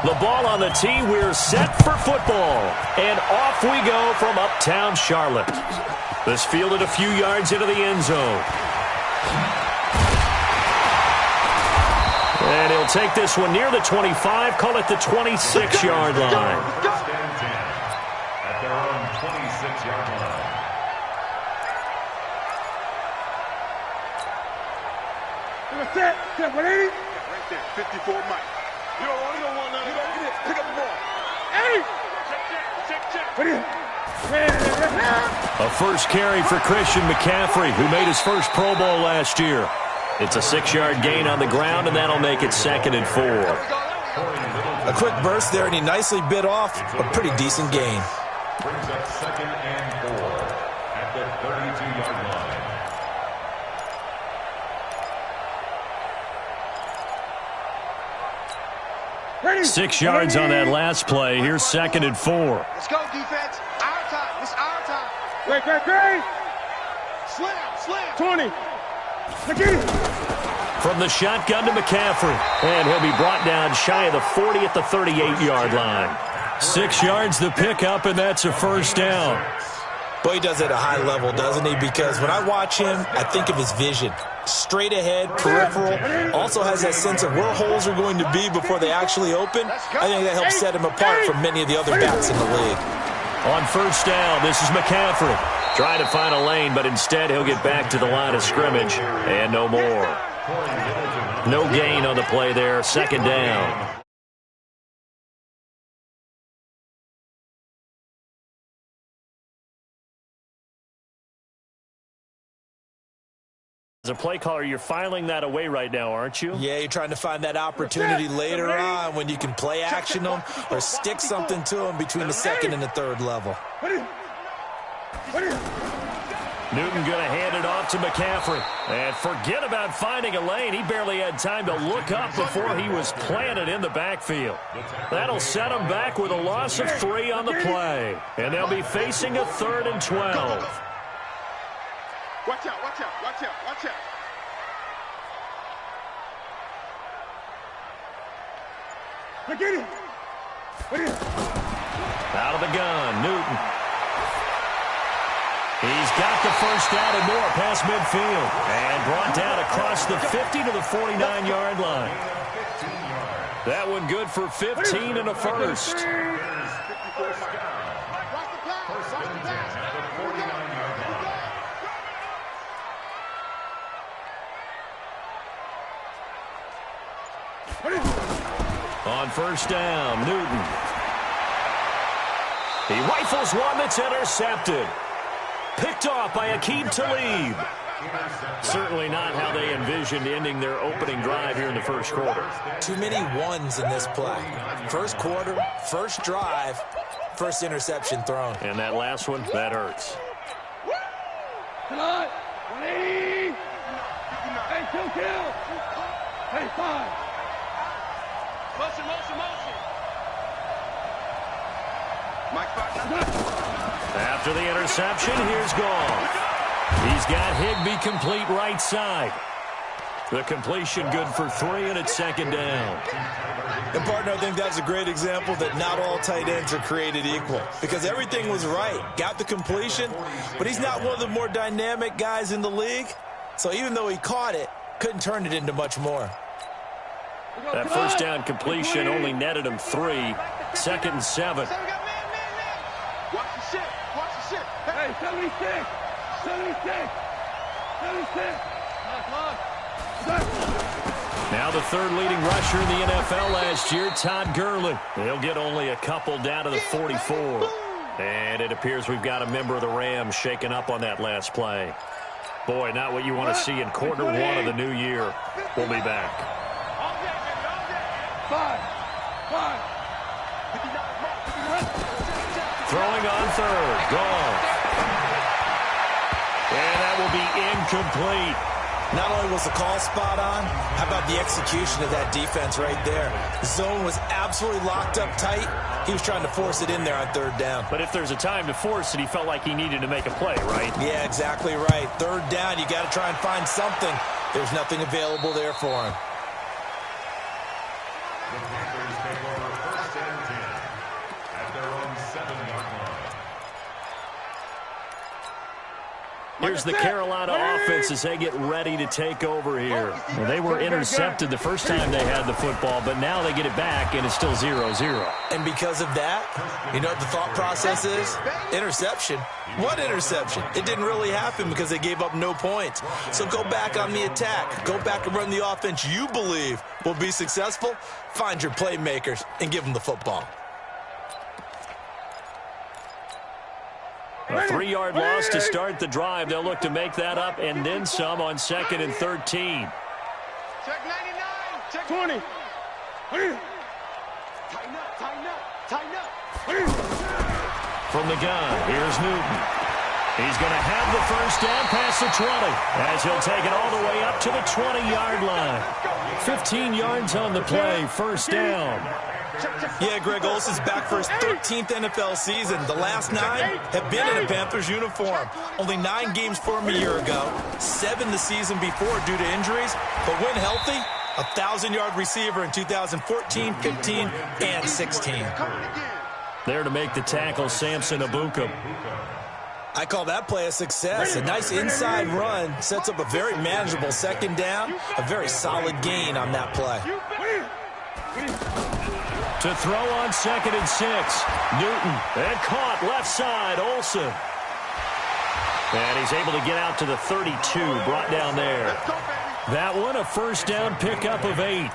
The ball on the tee. We're set for football. And off we go from uptown Charlotte. This fielded a few yards into the end zone. And he'll take this one near the 25, call it the 26-yard line. At their own 26-yard line. Set 180. Right there, 54 Mike. You don't want none. You don't get it. Pick up the ball. Hey! Check. A first carry for Christian McCaffrey, who made his first Pro Bowl last year. It's a 6-yard gain on the ground, and that'll make it 2nd and 4. A quick burst there, and he nicely bit off a pretty decent gain. Brings up 2nd and 4 at the 32-yard line. 6 yards on that last play. Here's 2nd and 4. Let's go, defense. Our time. It's our time. Great. Slam. 20. From the shotgun to McCaffrey. And he'll be brought down shy of the 40 at the 38-yard line. 6 yards the pickup, and that's a first down. Boy, he does it at a high level, doesn't he? Because when I watch him, I think of his vision. Straight ahead, peripheral, also has that sense of where holes are going to be before they actually open. I think that helps set him apart from many of the other backs in the league. On first down, this is McCaffrey. Trying to find a lane, but instead he'll get back to the line of scrimmage, and no more. No gain on the play there, 2nd down. As a play caller, you're filing that away right now, aren't you? Yeah, you're trying to find that opportunity later on when you can play action them or stick something to them between the 2nd and the 3rd level. Newton going to hand it off to McCaffrey. And forget about finding a lane. He barely had time to look up before he was planted in the backfield. That'll set him back with a loss of 3 on the play. And they'll be facing a 3rd and 12. Watch out. Get it. Out of the gun, Newton. He's got the first down and more past midfield. And brought down across the 50 to the 49-yard line. That one good for 15 and a first. On first down, Newton. He rifles one that's intercepted. Picked off by Aqib Talib. Certainly not how they envisioned ending their opening drive here in the first quarter. Too many ones in this play. First quarter, first drive, first interception thrown. And that last one, that hurts. Come on. 180. Hey, kill. Hey, 5. Motion. Mike, 5. After the interception, here's Goff. He's got Higbee complete right side. The completion good for 3, and it's 2nd down. And, partner, I think that's a great example that not all tight ends are created equal. Because everything was right. Got the completion, but he's not one of the more dynamic guys in the league. So even though he caught it, couldn't turn it into much more. That first down completion only netted him 3. 2nd and 7. Watch the shit. Hey, 76. Now the 3rd leading rusher in the NFL last year, Todd Gurley. He'll get only a couple down to the 44. And it appears we've got a member of the Rams shaken up on that last play. Boy, not what you want to see in quarter 1 of the new year. We'll be back. 5. Throwing on 3rd. Goff. And that will be incomplete. Not only was the call spot on, how about the execution of that defense right there? The zone was absolutely locked up tight. He was trying to force it in there on 3rd down. But if there's a time to force it, he felt like he needed to make a play, right? Yeah, exactly right. 3rd down, you got to try and find something. There's nothing available there for him. Here's the Carolina offense as they get ready to take over here. Well, they were intercepted the first time they had the football, but now they get it back, and it's still 0-0. And because of that, you know what the thought process is? Interception. What interception? It didn't really happen because they gave up no points. So go back on the attack. Go back and run the offense you believe will be successful. Find your playmakers and give them the football. A 3-yard loss to start the drive. They'll look to make that up and then some on 2nd and 13. Check 99. Check 20. Tighten up, tighten up, tighten up. From the gun, here's Newton. He's going to have the first down past the 20 as he'll take it all the way up to the 20-yard line. 15 yards on the play, first down. Yeah, Greg Olsen's back for his 13th NFL season. The last 9 have been in a Panthers uniform. Only 9 games for him a year ago, 7 the season before due to injuries. But when healthy, a 1,000-yard receiver in 2014, 15, and 16. There to make the tackle, Samson Abuka. I call that play a success. A nice inside run sets up a very manageable second down. A very solid gain on that play. To throw on 2nd and 6. Newton, and caught left side, Olsen. And he's able to get out to the 32, brought down there. That one, a first down pickup of 8.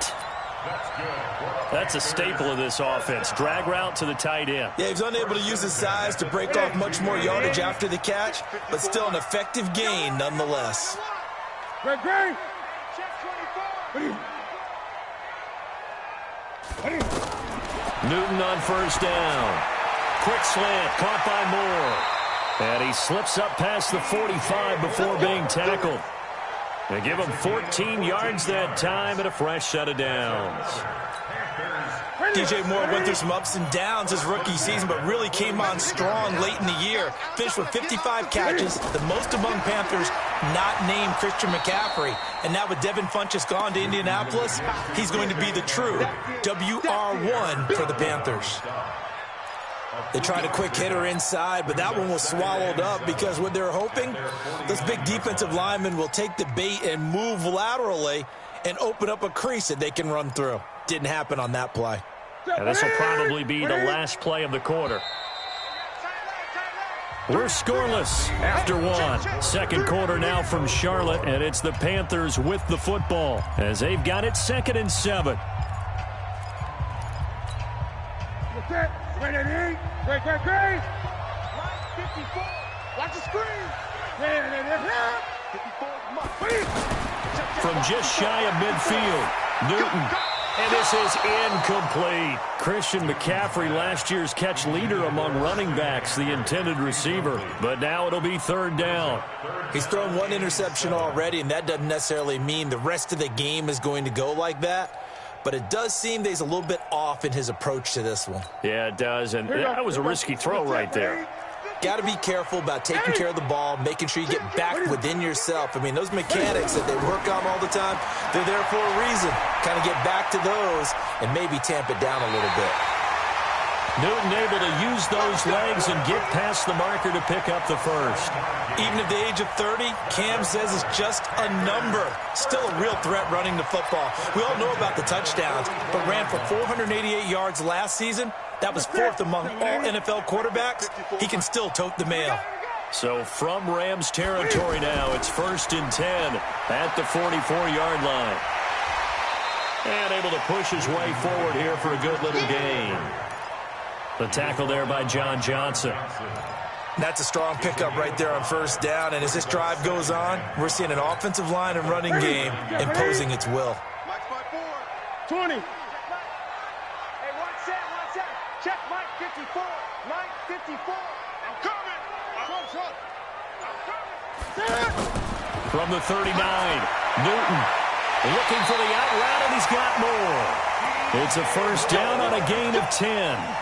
That's a staple of this offense. Drag route to the tight end. Yeah, he's unable to use his size to break off much more yardage after the catch, but still an effective gain nonetheless. Great. Newton on first down. Quick slant, caught by Moore. And he slips up past the 45 before being tackled. They give him 14 yards that time and a fresh set of downs. DJ Moore went through some ups and downs his rookie season, but really came on strong late in the year. Finished with 55 catches, the most among Panthers not named Christian McCaffrey. And now with Devin Funchess gone to Indianapolis, he's going to be the true WR1 for the Panthers. They tried a quick hitter inside, but that one was swallowed up because what they're hoping, those big defensive linemen will take the bait and move laterally and open up a crease that they can run through. Didn't happen on that play. And this will probably be the last play of the quarter. We're scoreless after 1. Second quarter now from Charlotte, and it's the Panthers with the football as they've got it 2nd and 7. Great. 54. Watch the screen. From just shy of midfield, Newton. And this is incomplete. Christian McCaffrey, last year's catch leader among running backs, the intended receiver. But now it'll be 3rd down. He's thrown 1 interception already, and that doesn't necessarily mean the rest of the game is going to go like that. But it does seem that he's a little bit off in his approach to this one. Yeah, it does. And that was a risky throw right there. Got to be careful about taking care of the ball, making sure you get back within yourself. I mean, those mechanics that they work on all the time, they're there for a reason. Kind of get back to those and maybe tamp it down a little bit. Newton able to use those legs and get past the marker to pick up the first. Even at the age of 30, Cam says it's just a number. Still a real threat running the football. We all know about the touchdowns, but ran for 488 yards last season. That was 4th among all NFL quarterbacks. He can still tote the mail. So from Rams territory now, it's 1st and 10 at the 44-yard line. And able to push his way forward here for a good little gain. The tackle there by John Johnson. That's a strong pickup right there on first down. And as this drive goes on, we're seeing an offensive line and running game imposing its will. 20. Hey, one set. Check Mike 54. Mike 54. I'm coming. From the 39, Newton looking for the out route, and he's got more. It's a first down on a gain of 10.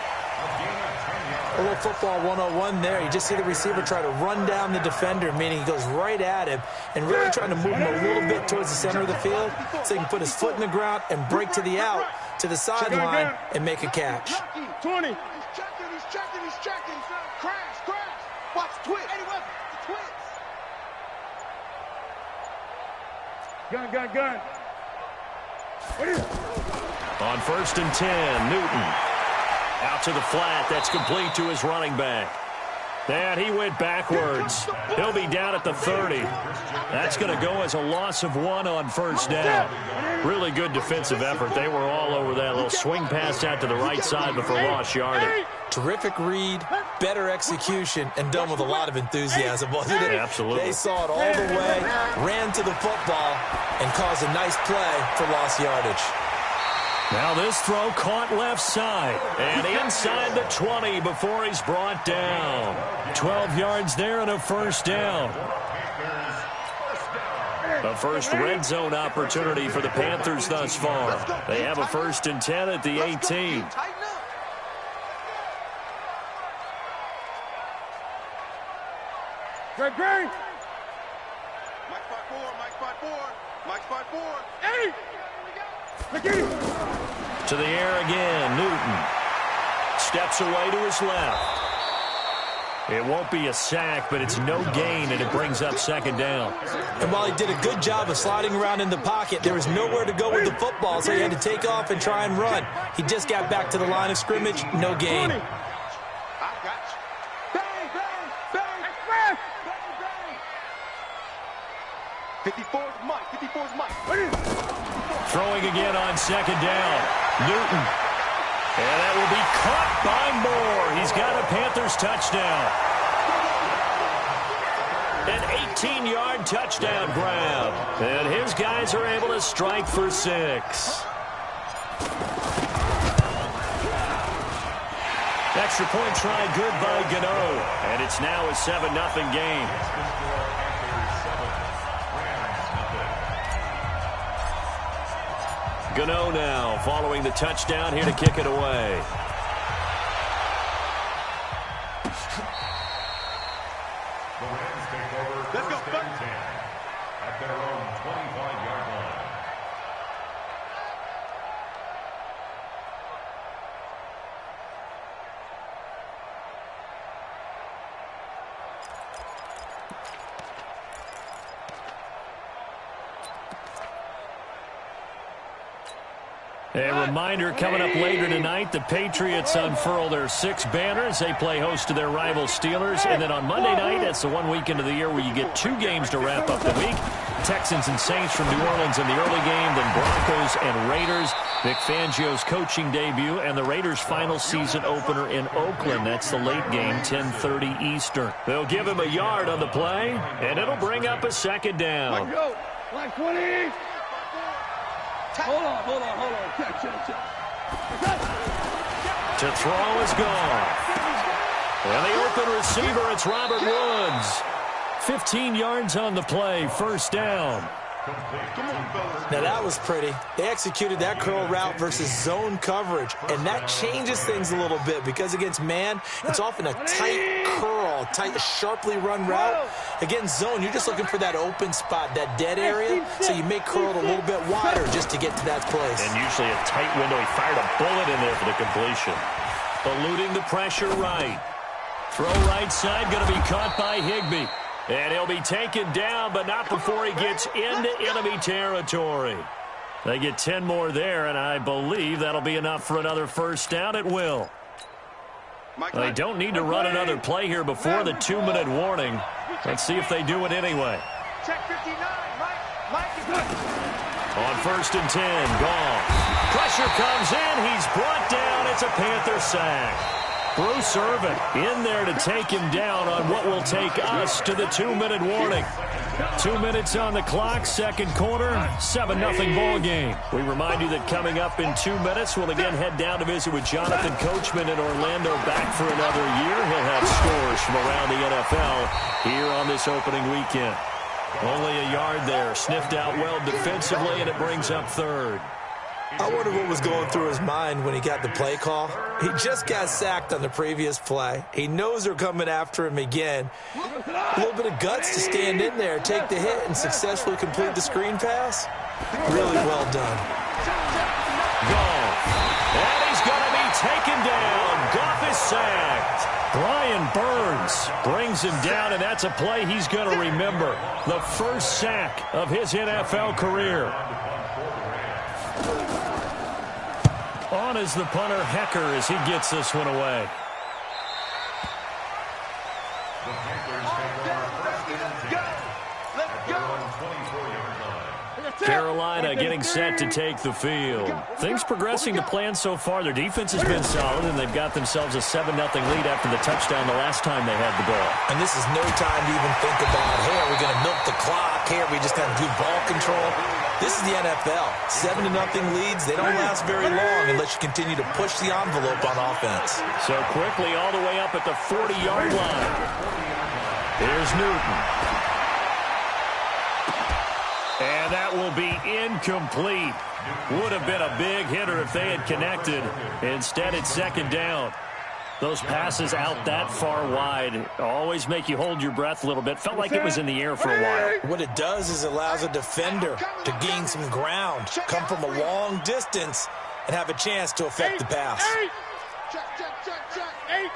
A little football 101 there. You just see the receiver try to run down the defender, meaning he goes right at him and really trying to move him a little bit towards the center of the field so he can put his foot in the ground and break to the out, to the sideline, and make a catch. 20. He's checking. Crash. Watch twitch. Gun, gun, gun. On 1st and 10, Newton. Out to the flat. That's complete to his running back. And he went backwards. He'll be down at the 30. That's going to go as a loss of 1 on 1st down. Really good defensive effort. They were all over that little swing pass out to the right side before lost yardage. Terrific read, better execution, and done with a lot of enthusiasm, wasn't it? Absolutely. They saw it all the way, ran to the football, and caused a nice play for lost yardage. Now this throw caught left side and inside the 20 before he's brought down. 12 yards there and a 1st down. The first red zone opportunity for the Panthers thus far. They have a 1st and 10 at the 18. Great, great. Mike 5-4, Mike 5-4, Mike 5-4. Eddie! To the air again, Newton. Steps away to his left. It won't be a sack, but it's no gain, and it brings up 2nd down. And while he did a good job of sliding around in the pocket, there was nowhere to go with the football, so he had to take off and try and run. He just got back to the line of scrimmage, no gain. 54's Mike. 54's Mike. Throwing again on 2nd down. Newton. And that will be caught by Moore. He's got a Panthers touchdown. An 18-yard touchdown grab. And his guys are able to strike for 6. Extra point try good by Gano. And it's now a 7-0 game. Gano now following the touchdown here to kick it away. The Rams take over 1st and 10 at their own 25-yard line. A reminder, coming up later tonight, the Patriots unfurl their 6 banners. They play host to their rival Steelers. And then on Monday night, that's the one weekend of the year where you get 2 games to wrap up the week. Texans and Saints from New Orleans in the early game, then Broncos and Raiders. Vic Fangio's coaching debut and the Raiders' final season opener in Oakland. That's the late game, 10:30 Eastern. They'll give him a yard on the play, and it'll bring up a 2nd down. Like 20. Hold on. Check. To throw is gone. And the open receiver, it's Robert Woods. 15 yards on the play, 1st down. Now that was pretty. They executed that curl route versus zone coverage, and that changes things a little bit because against man, it's often a tight curl, tight, sharply run route. Against zone, you're just looking for that open spot, that dead area, so you may curl it a little bit wider just to get to that place. And usually a tight window. He fired a bullet in there for the completion. Eluding the pressure right. Throw right side, going to be caught by Higbee. And he'll be taken down, but not before he gets into enemy territory. They get 10 more there, and I believe that'll be enough for another 1st down. It will. They don't need to run another play here before the 2-minute warning. Let's see if they do it anyway. Check 59, Mike. On 1st and 10, gone. Pressure comes in. He's brought down. It's a Panther sack. Bruce Irvin in there to take him down on what will take us to the 2-minute warning. 2 minutes on the clock, 2nd quarter, 7-0 ball game. We remind you that coming up in 2 minutes, we'll again head down to visit with Jonathan Coachman in Orlando, back for another year. He'll have scores from around the NFL here on this opening weekend. Only a yard there, sniffed out well defensively, and it brings up 3rd. I wonder what was going through his mind when he got the play call. He just got sacked on the previous play. He knows they're coming after him again. A little bit of guts to stand in there, take the hit, and successfully complete the screen pass. Really well done. Gone. And he's going to be taken down. Goff is sacked. Brian Burns brings him down, and that's a play he's going to remember. The first sack of his NFL career. On is the punter, Hecker, as he gets this one away. Carolina getting set to take the field. Things progressing to plan so far. Their defense has been solid, and they've got themselves a 7-0 lead after the touchdown the last time they had the ball. And this is no time to even think about, hey, are we going to milk the clock? Hey, are we just going to do ball control? This is the NFL. 7-0 leads, they don't last very long unless you continue to push the envelope on offense. So quickly all the way up at the 40-yard line. Here's Newton. And that will be incomplete. Would have been a big hitter if they had connected. Instead, it's second down. Those passes out that far wide always make you hold your breath a little bit. Felt like it was in the air for a while. What it does is it allows a defender to gain some ground, come from a long distance, and have a chance to affect the pass. Check, check, check, check. 8,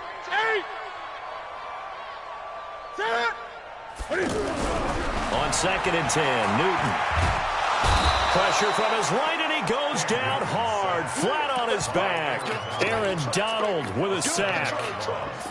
8. On 2nd and 10, Newton. Pressure from his right, and he goes down hard, flat on his back. Aaron Donald with a sack.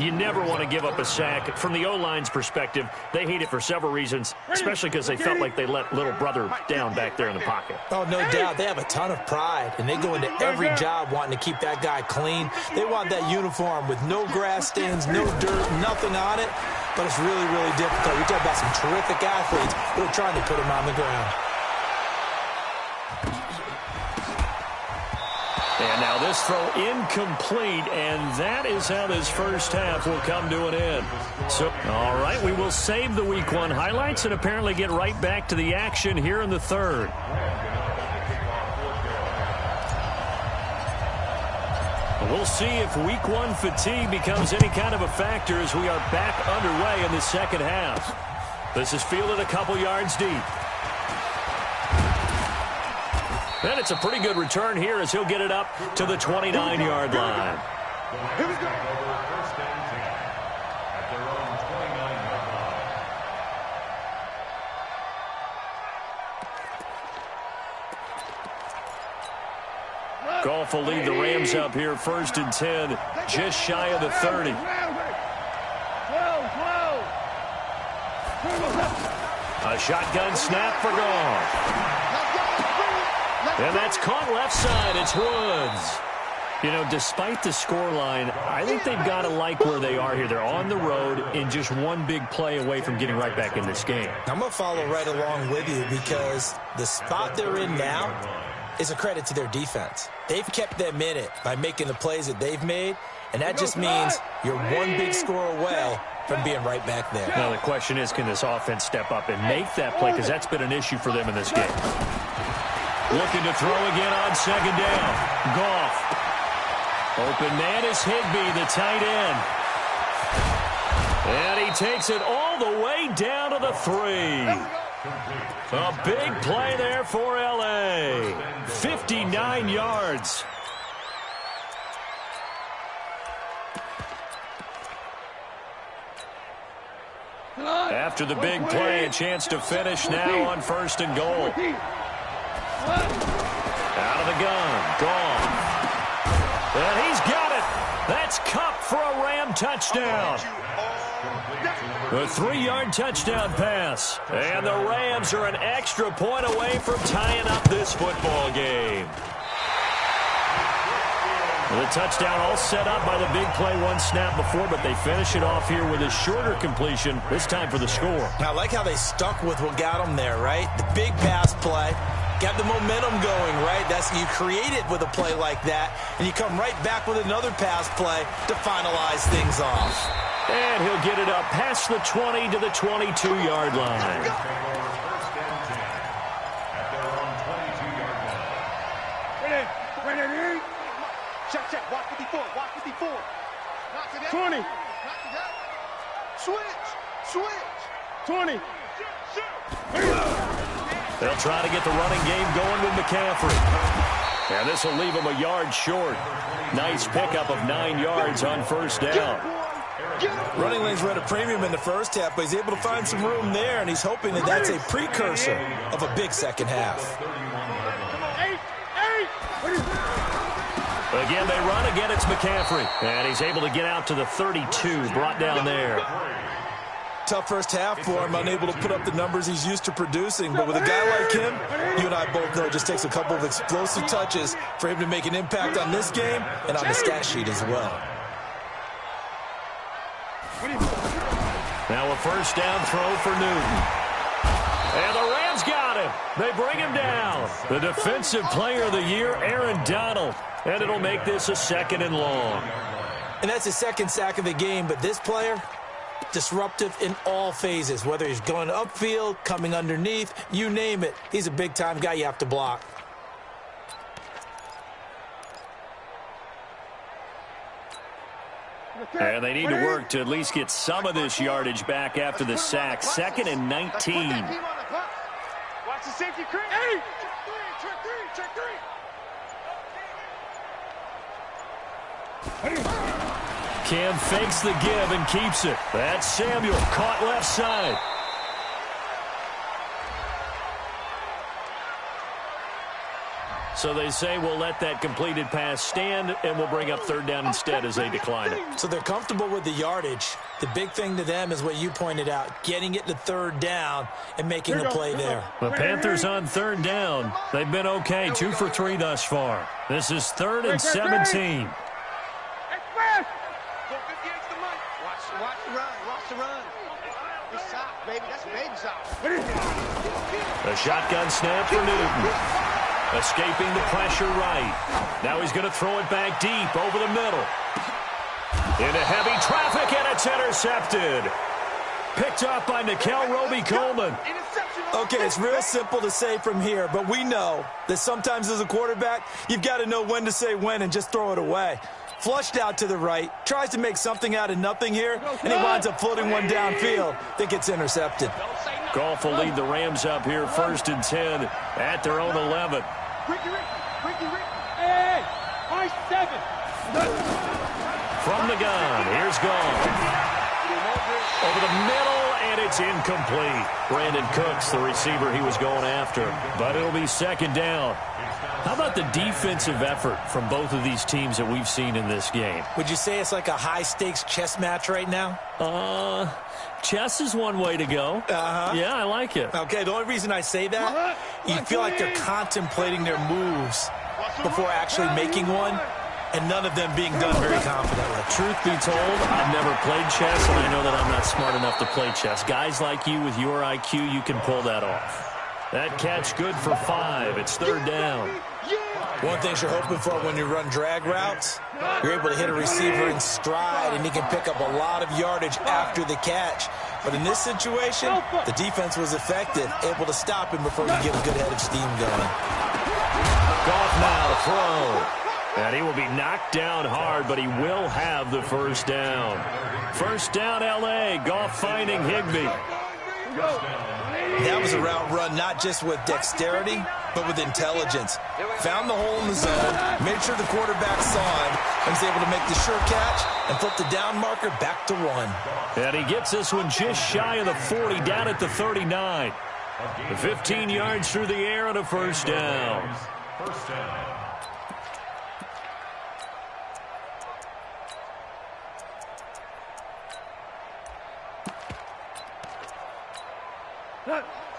You never want to give up a sack. From the O-line's perspective, they hate it for several reasons, especially because they felt like they let little brother down back there in the pocket. Oh, no doubt. They have a ton of pride, and they go into every job wanting to keep that guy clean. They want that uniform with no grass stains, no dirt, nothing on it. But it's really, really difficult. You talk about some terrific athletes who are trying to put him on the ground. And now this throw incomplete, and that is how this first half will come to an end. So, all right, we will save the Week 1 highlights and apparently get right back to the action here in the third. We'll see if Week 1 fatigue becomes any kind of a factor as we are back underway in the second half. This is fielded a couple yards deep. And it's a pretty good return here as he'll get it up to the 29-yard line. Here we go. First and 10 at their own 29-yard line. Goff will lead the Rams up here, 1st and 10, just shy of the 30. A shotgun snap for Goff. And that's caught left side. It's Woods. You know, despite the scoreline, I think they've got to like where they are here. They're on the road and just one big play away from getting right back in this game. I'm going to follow right along with you because the spot they're in now is a credit to their defense. They've kept them in it by making the plays that they've made, and that just means you're one big score away from being right back there. Now, the question is, can this offense step up and make that play? Because that's been an issue for them in this game. Looking to throw again on second down. Goff. Open man is Higbee, the tight end. And he takes it all the way down to the 3. A big play there for L.A. 59 yards. After the big play, a chance to finish now on 1st and goal. Out of the gun, Goff. And he's got it. That's Kupp for a Ram touchdown. A 3-yard touchdown pass. And the Rams are an extra point away from tying up this football game. The touchdown all set up by the big play one snap before, but they finish it off here with a shorter completion, this time for the score. I like how they stuck with what got them there, right? The big pass play. Got the momentum going, right? You create it with a play like that, and you come right back with another pass play to finalize things off. And he'll get it up past the 20 to the 22-yard line. Ready. Check. Watch 54. 20. Switch. 20. They'll try to get the running game going with McCaffrey. And this will leave him a yard short. Nice pickup of 9 yards on first down. Running lanes were at a premium in the first half, but he's able to find some room there, and he's hoping that that's a precursor of a big second half. Again, they run. Again, it's McCaffrey. And he's able to get out to the 32, brought down there. Tough first half for him, unable to put up the numbers he's used to producing. But with a guy like him, you and I both know it just takes a couple of explosive touches for him to make an impact on this game and on the stat sheet as well. Now a first down throw for Newton. And the Rams got him. They bring him down. The defensive player of the year, Aaron Donald. And it'll make this a 2nd and long. And that's his 2nd sack of the game, but this player, disruptive in all phases, whether he's going upfield, coming underneath, you name it. He's a big-time guy you have to block. And they need to work to at least get some of this yardage back after the sack. 2nd and 19. Watch the safety creep. Hey! Check three. Cam fakes the give and keeps it. That's Samuel, caught left side. So they say we'll let that completed pass stand, and we'll bring up 3rd down instead as they decline it. So they're comfortable with the yardage. The big thing to them is what you pointed out, getting it to 3rd down and making a play there. The Panthers on 3rd down. They've been okay, 2 for 3 thus far. This is 3rd and 17. Watch the run. It's soft, baby. That's baby soft. A shotgun snap for Newton. Escaping the pressure right. Now he's going to throw it back deep over the middle. Into heavy traffic, and it's intercepted. Picked up by Nikel Roby-Coleman. Okay, it's real simple to say from here, but we know that sometimes as a quarterback, you've got to know when to say when and just throw it away. Flushed out to the right, tries to make something out of nothing here, and he winds up floating one downfield that gets intercepted. Goff will lead the Rams up here 1st and 10 at their own 11. Hey, 7. From the gun, here's Goff. Over the middle, and it's incomplete. Brandon Cooks, the receiver he was going after. But it'll be 2nd down. How about the defensive effort from both of these teams that we've seen in this game? Would you say it's like a high-stakes chess match right now? Chess is one way to go. Yeah, I like it. Okay, the only reason I say that, you feel like they're contemplating their moves before actually making one, and none of them being done very confidently. Truth be told, I've never played chess, and I know that I'm not smart enough to play chess. Guys like you with your IQ, you can pull that off. That catch good for 5. It's 3rd down. One thing you're hoping for when you run drag routes, you're able to hit a receiver in stride, and he can pick up a lot of yardage after the catch. But in this situation, the defense was effective, able to stop him before he get a good head of steam going. Goff now to throw. And he will be knocked down hard, but he will have the 1st down. 1st down, L.A. Goff finding Higbee. That was a route run not just with dexterity, but with intelligence. Found the hole in the zone, made sure the quarterback saw him, and was able to make the sure catch and flip the down marker back to 1. And he gets this one just shy of the 40, down at the 39. 15 yards through the air and a 1st down. First down.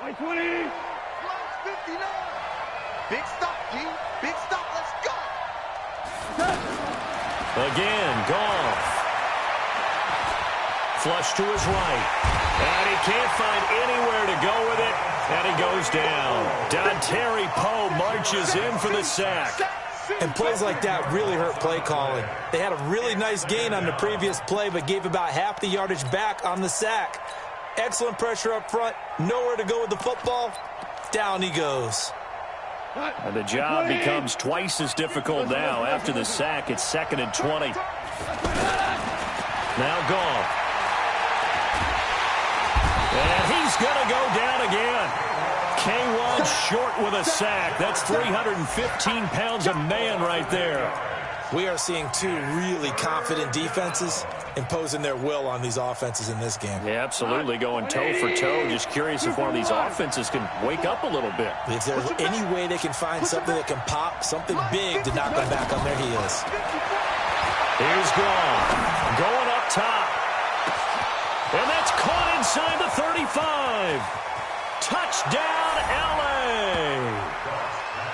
Like 20. 59. Big stop, G. Big stop. Let's go. Again, Goff. Flush to his right. And he can't find anywhere to go with it. And he goes down. Dontari Poe marches in for the sack. And plays like that really hurt play calling. They had a really nice gain on the previous play, but gave about half the yardage back on the sack. Excellent pressure up front. Nowhere to go with the football. Down he goes. And the job becomes twice as difficult now. After the sack, it's 2nd and 20. Now Goff. And he's going to go down again. K1 Falls short with a sack. That's 315 pounds a man right there. We are seeing two really confident defenses imposing their will on these offenses in this game. Yeah, absolutely, going toe for toe. Just curious if one of these offenses can wake up a little bit. If there's any way they can find something that can pop, something big to knock them back on their heels. Here's Gone. Going up top. And that's caught inside the 35. Touchdown, L.A.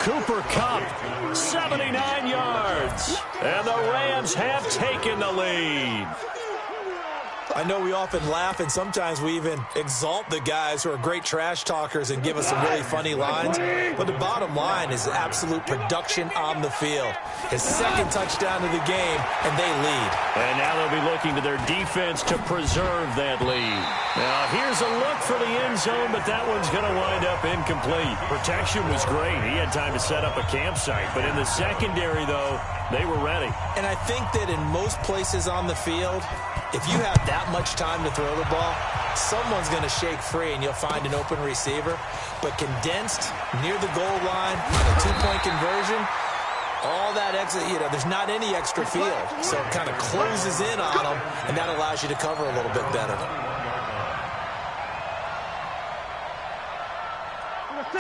Cooper Kupp, 79 yards. And the Rams have taken the lead. I know we often laugh, and sometimes we even exalt the guys who are great trash talkers and give us some really funny lines. But the bottom line is absolute production on the field. His second touchdown of the game, and they lead. And now they'll be looking to their defense to preserve that lead. Now, here's a look for the end zone, but that one's going to wind up incomplete. Protection was great. He had time to set up a campsite. But in the secondary, though, they were ready. And I think that in most places on the field, if you have that much time to throw the ball, someone's going to shake free and you'll find an open receiver. But condensed near the goal line on a two-point conversion, all that exit, there's not any extra field. So it kind of closes in on them, and that allows you to cover a little bit better.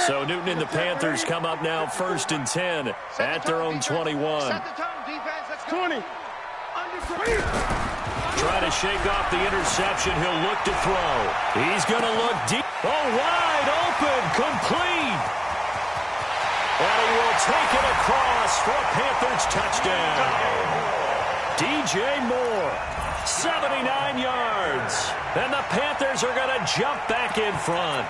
So Newton and the Panthers come up now 1st and 10 at their own 21. 20. Trying to shake off the interception. He'll look to throw. He's going to look deep. Oh, wide open. Complete. And he will take it across for a Panthers touchdown. DJ Moore, 79 yards. And the Panthers are going to jump back in front.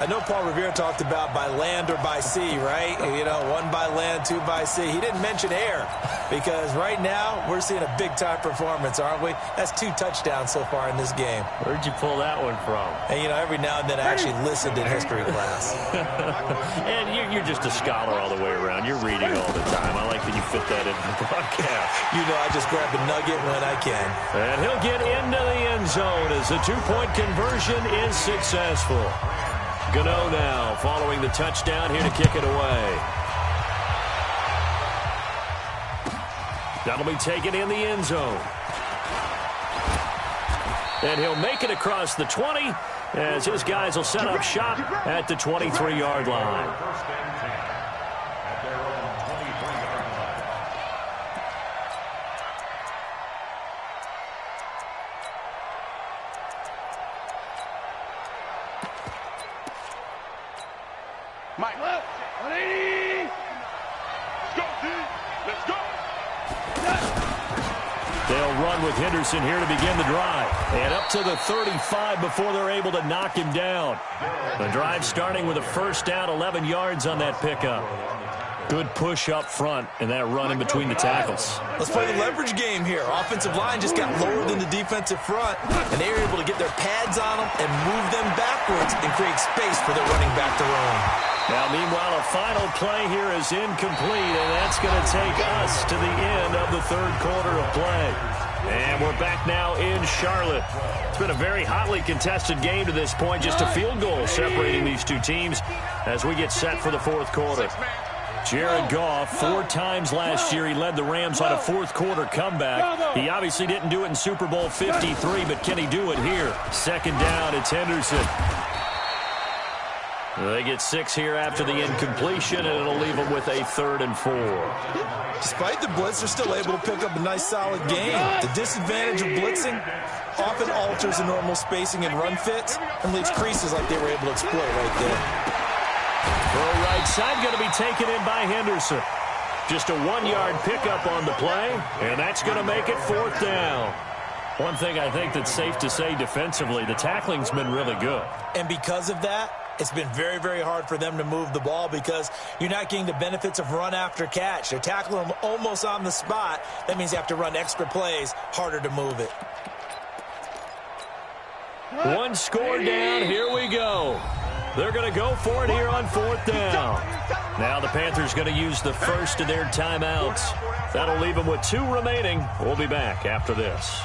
I know Paul Revere talked about by land or by sea, right? One by land, two by sea. He didn't mention air because right now we're seeing a big-time performance, aren't we? That's 2 touchdowns so far in this game. Where'd you pull that one from? And, every now and then I actually listened in history class. And you're just a scholar all the way around. You're reading all the time. I like that you fit that into the broadcast. I just grab a nugget when I can. And he'll get into the end zone as the 2-point conversion is successful. Gano now following the touchdown here to kick it away. That'll be taken in the end zone. And he'll make it across the 20 as his guys will set up shop at the 23-yard line. First and 10 at their own 23-yard line. Mike, 180. Let's go, D. Let's go. They'll run with Henderson here to begin the drive. And up to the 35 before they're able to knock him down. The drive starting with a first down, 11 yards on that pickup. Good push up front and that run in between the tackles. Let's play the leverage game here. Offensive line just got lower than the defensive front, and they were able to get their pads on them and move them backwards and create space for their running back to roam. Now, meanwhile, a final play here is incomplete, and that's going to take us to the end of the third quarter of play. And we're back now in Charlotte. It's been a very hotly contested game to this point, just a field goal separating these two teams as we get set for the fourth quarter. Jared Goff, 4 times last year, he led the Rams on a fourth-quarter comeback. He obviously didn't do it in Super Bowl 53, but can he do it here? Second down, it's Henderson. They get 6 here after the incompletion, and it'll leave them with a 3rd and 4. Despite the blitz, they're still able to pick up a nice, solid game. The disadvantage of blitzing often alters the normal spacing and run fits and leaves creases like they were able to exploit right there. Throw right side going to be taken in by Henderson. Just a 1-yard pickup on the play, and that's going to make it 4th down. One thing I think that's safe to say defensively, the tackling's been really good. And because of that, it's been very, very hard for them to move the ball because you're not getting the benefits of run after catch. They're tackling them almost on the spot. That means you have to run extra plays, harder to move it. 1 score down, here we go. They're going to go for it here on 4th down. Now the Panthers going to use the first of their timeouts. That'll leave them with 2 remaining. We'll be back after this.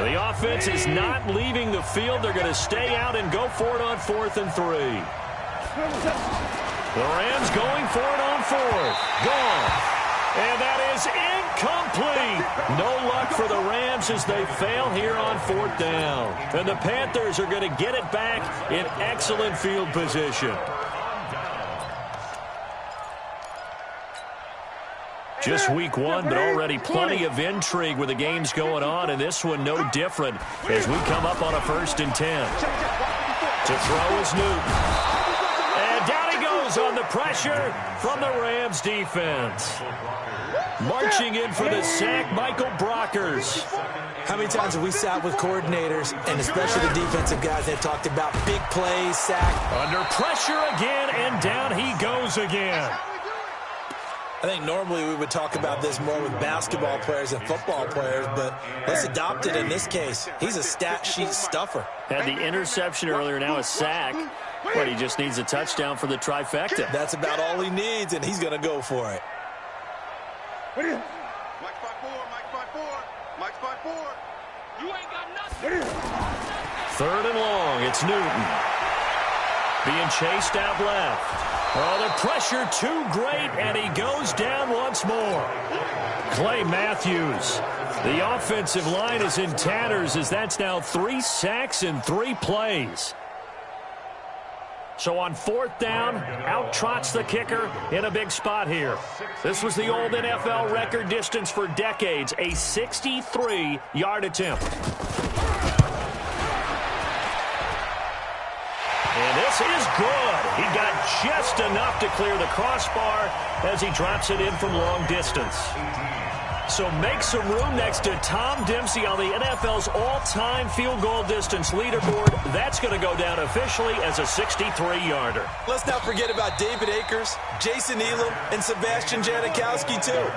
The offense is not leaving the field. They're going to stay out and go for it on 4th and 3. The Rams going for it on 4th. Gone. And that is incomplete. No luck for the Rams as they fail here on 4th down. And the Panthers are going to get it back in excellent field position. Just week 1, but already plenty of intrigue with the games going on, and this one no different as we come up on a 1st and 10. To throw is Newton. And down he goes on the pressure from the Rams defense. Marching in for the sack, Michael Brockers. How many times have we sat with coordinators, and especially the defensive guys, that talked about big plays, sack. Under pressure again, and down he goes again. I think normally we would talk about this more with basketball players and football players, but let's adopt it in this case. He's a stat sheet stuffer. Had the interception earlier, now a sack, but he just needs a touchdown for the trifecta. That's about all he needs, and he's going to go for it. Mike 5-4, Mike 5-4, Mike 5-4. You ain't got nothing. 3rd and long, it's Newton. Being chased out left. Oh, the pressure too great, and he goes down once more. Clay Matthews. The offensive line is in tatters as that's now 3 sacks in 3 plays. So on 4th down, out trots the kicker in a big spot here. This was the old NFL record distance for decades, a 63-yard attempt. And this is good. He got just enough to clear the crossbar as he drops it in from long distance. So make some room next to Tom Dempsey on the NFL's all-time field goal distance leaderboard. That's going to go down officially as a 63-yarder. Let's not forget about David Akers, Jason Elam, and Sebastian Janikowski, too.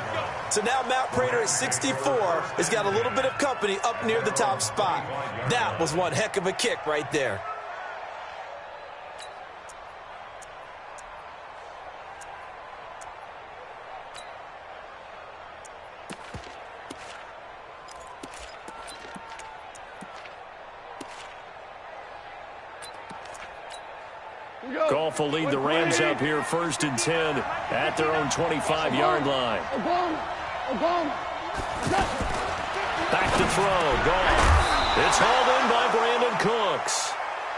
So now Matt Prater at 64 has got a little bit of company up near the top spot. That was one heck of a kick right there. Goff will lead the Rams up here 1st and 10 at their own 25-yard line. Back to throw. Goff. It's hauled in by Brandon Cooks.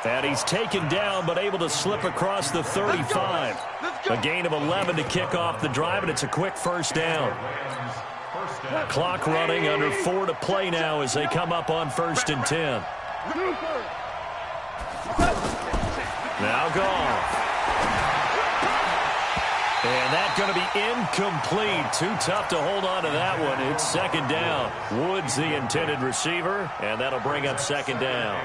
And he's taken down but able to slip across the 35. A gain of 11 to kick off the drive, and it's a quick 1st down. Clock running, under 4 to play now as they come up on 1st and 10. Now Goff. And that's going to be incomplete. Too tough to hold on to that one. It's 2nd down. Woods the intended receiver, and that'll bring up 2nd down.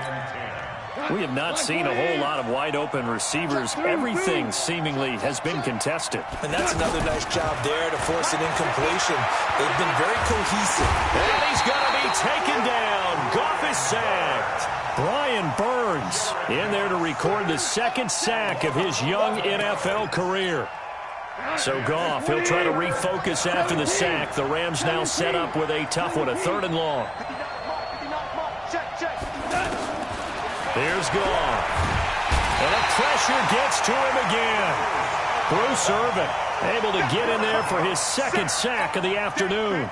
We have not seen a whole lot of wide-open receivers. Everything seemingly has been contested. And that's another nice job there to force an incompletion. They've been very cohesive. And he's going to be taken down. Goff is sacked. Brian Burns in there to record the 2nd sack of his young NFL career. So Goff, he'll try to refocus after the sack. The Rams now set up with a tough one, a 3rd and long. Here's Goff. And the pressure gets to him again. Bruce Irvin able to get in there for his 2nd sack of the afternoon.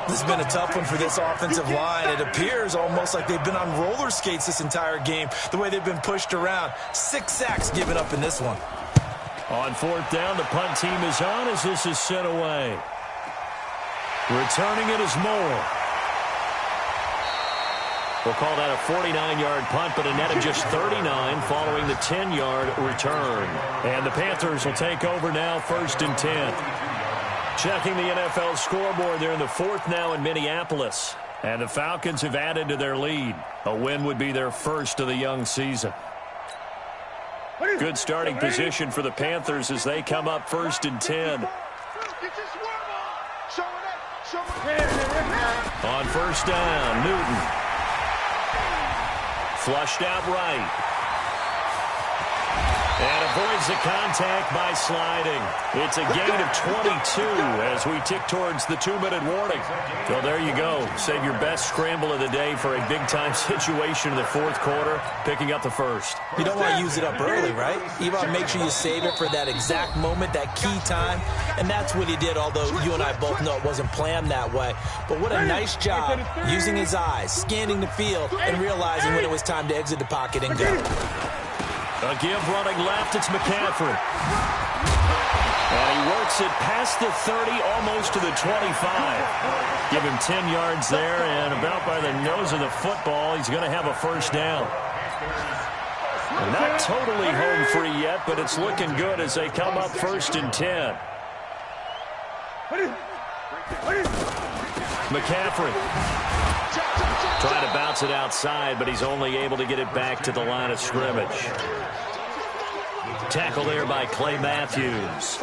This has been a tough one for this offensive line. It appears almost like they've been on roller skates this entire game, the way they've been pushed around. 6 sacks given up in this one. On 4th down, the punt team is on as this is sent away. Returning it is Moore. We'll call that a 49-yard punt, but a net of just 39 following the 10-yard return. And the Panthers will take over now, 1st and 10. Checking the NFL scoreboard, they're in the 4th now in Minneapolis. And the Falcons have added to their lead. A win would be their first of the young season. Good starting position for the Panthers as they come up 1st and 10. On 1st down, Newton. Flushed out right. And avoids the contact by sliding. It's a gain of 22 as we tick towards the 2-minute warning. So there you go. Save your best scramble of the day for a big-time situation in the fourth quarter, picking up the first. You don't want to use it up early, right? You want to make sure you save it for that exact moment, that key time. And that's what he did, although you and I both know it wasn't planned that way. But what a nice job using his eyes, scanning the field, and realizing when it was time to exit the pocket and go. A give running left, it's McCaffrey. And he works it past the 30, almost to the 25. Give him 10 yards there, and about by the nose of the football, he's going to have a first down. And not totally home free yet, but it's looking good as they come up 1st and 10. McCaffrey trying to bounce it outside, but he's only able to get it back to the line of scrimmage. Tackle there by Clay Matthews.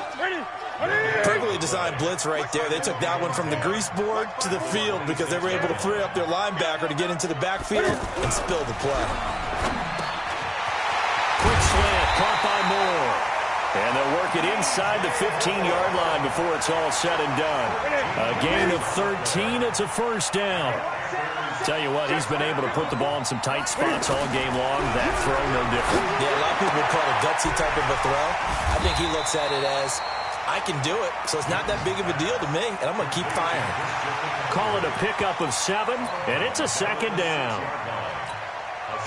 Perfectly designed blitz right there. They took that one from the grease board to the field because they were able to free up their linebacker to get into the backfield and spill the play. Quick slant, caught by Moore. And they'll work it inside the 15-yard line before it's all said and done. A gain of 13, it's a first down. Tell you what, he's been able to put the ball in some tight spots all game long. That throw, no different. Yeah, a lot of people would call it a gutsy type of a throw. I think he looks at it as, I can do it, so it's not that big of a deal to me, and I'm going to keep firing. Call it a pickup of 7, and it's a second down.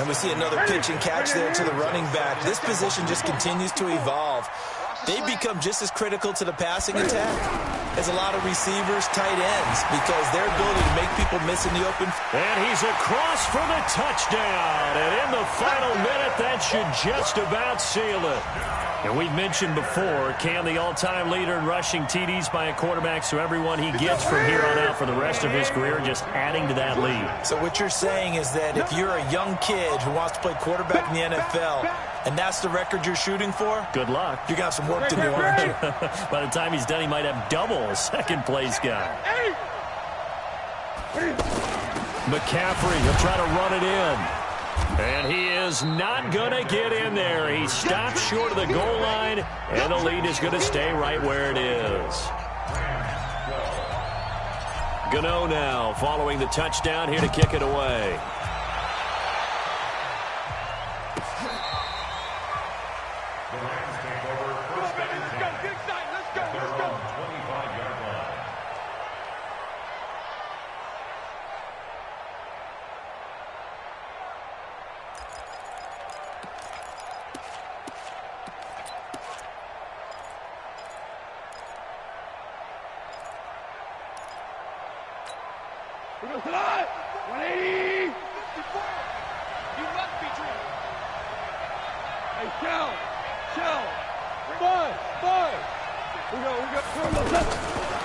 And we see another pitch and catch there to the running back. This position just continues to evolve. They become just as critical to the passing attack as a lot of receivers, tight ends, because their ability to make people miss in the open. And he's across for the touchdown. And in the final minute, that should just about seal it. And we've mentioned before, Cam, the all-time leader in rushing TDs by a quarterback, so everyone he gets from here on out for the rest of his career, just adding to that lead. So what you're saying is that if you're a young kid who wants to play quarterback in the NFL, and that's the record you're shooting for, good luck. You got some work to do, aren't you? By the time he's done, he might have double a second-place guy. McCaffrey, he'll try to run it in. And he is not going to get in there. He stops short of the goal line, and the lead is going to stay right where it is. Gano now following the touchdown here to kick it away.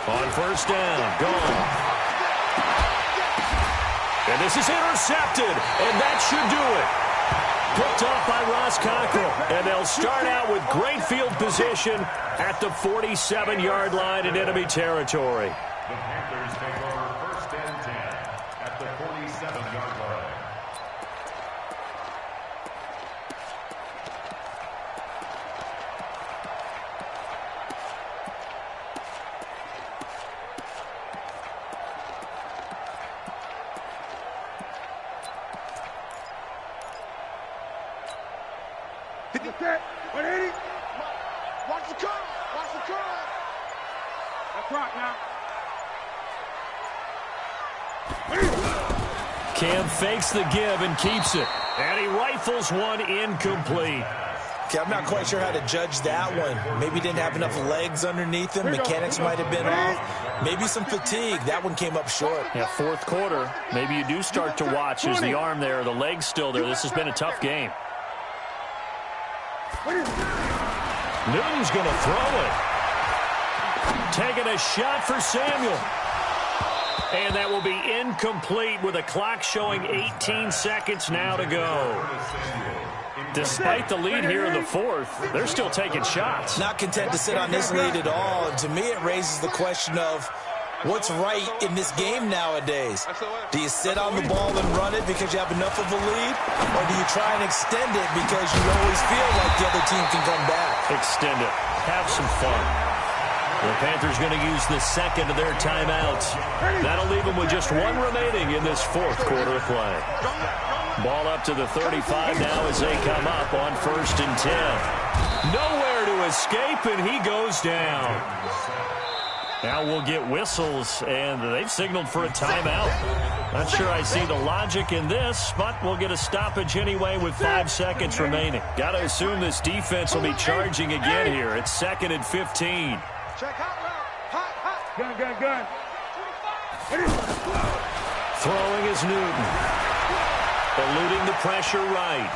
On first down, gone. And this is intercepted, and that should do it. Picked off by Ross Cockrell, and they'll start out with great field position at the 47-yard line in enemy territory. The Panthers take over 1st and 10 at the 47-yard line. Watch the curl. Watch the curl. That's right now. Cam fakes the give and keeps it. And he rifles one incomplete. Okay, I'm not quite sure how to judge that one. Maybe he didn't have enough legs underneath him. Mechanics might have been off. Maybe some fatigue. That one came up short. Yeah, fourth quarter. Maybe you do start to watch. Is the arm there, the leg's still there. This has been a tough game. Newton's going to throw it. Taking a shot for Samuel. And that will be incomplete with a clock showing 18 seconds now to go. Despite the lead here in the fourth, they're still taking shots. Not content to sit on this lead at all. And to me, it raises the question of, what's right in this game nowadays. Do you sit on the ball and run it because you have enough of a lead? Or do you try and extend it because you always feel like the other team can come back? Extend it. Have some fun. The Panthers going to use the second of their timeouts. That'll leave them with just one remaining in this fourth quarter of play. Ball up to the 35 now as they come up on 1st and 10. Nowhere to escape, and he goes down. Now we'll get whistles, and they've signaled for a timeout. Not sure I see the logic in this, but we'll get a stoppage anyway with 5 seconds remaining. Got to assume this defense will be charging again here. It's 2nd and 15. Check out route. Gun. Throwing is Newton. Eluding the pressure right.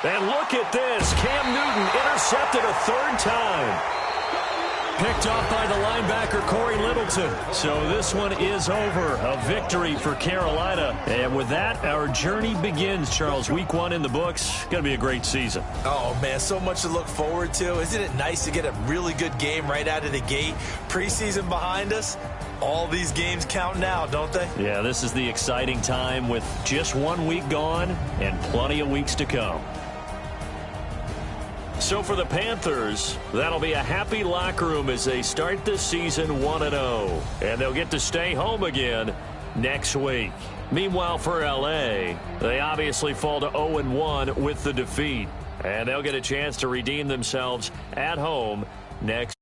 And look at this. Cam Newton intercepted a 3rd time. Picked off by the linebacker, Corey Littleton. So this one is over. A victory for Carolina. And with that, our journey begins, Charles. Week 1 in the books. Going to be a great season. Oh, man, so much to look forward to. Isn't it nice to get a really good game right out of the gate? Preseason behind us. All these games count now, don't they? Yeah, this is the exciting time with just 1 week gone and plenty of weeks to come. So for the Panthers, that'll be a happy locker room as they start this season 1-0. And they'll get to stay home again next week. Meanwhile, for LA, they obviously fall to 0-1 with the defeat. And they'll get a chance to redeem themselves at home next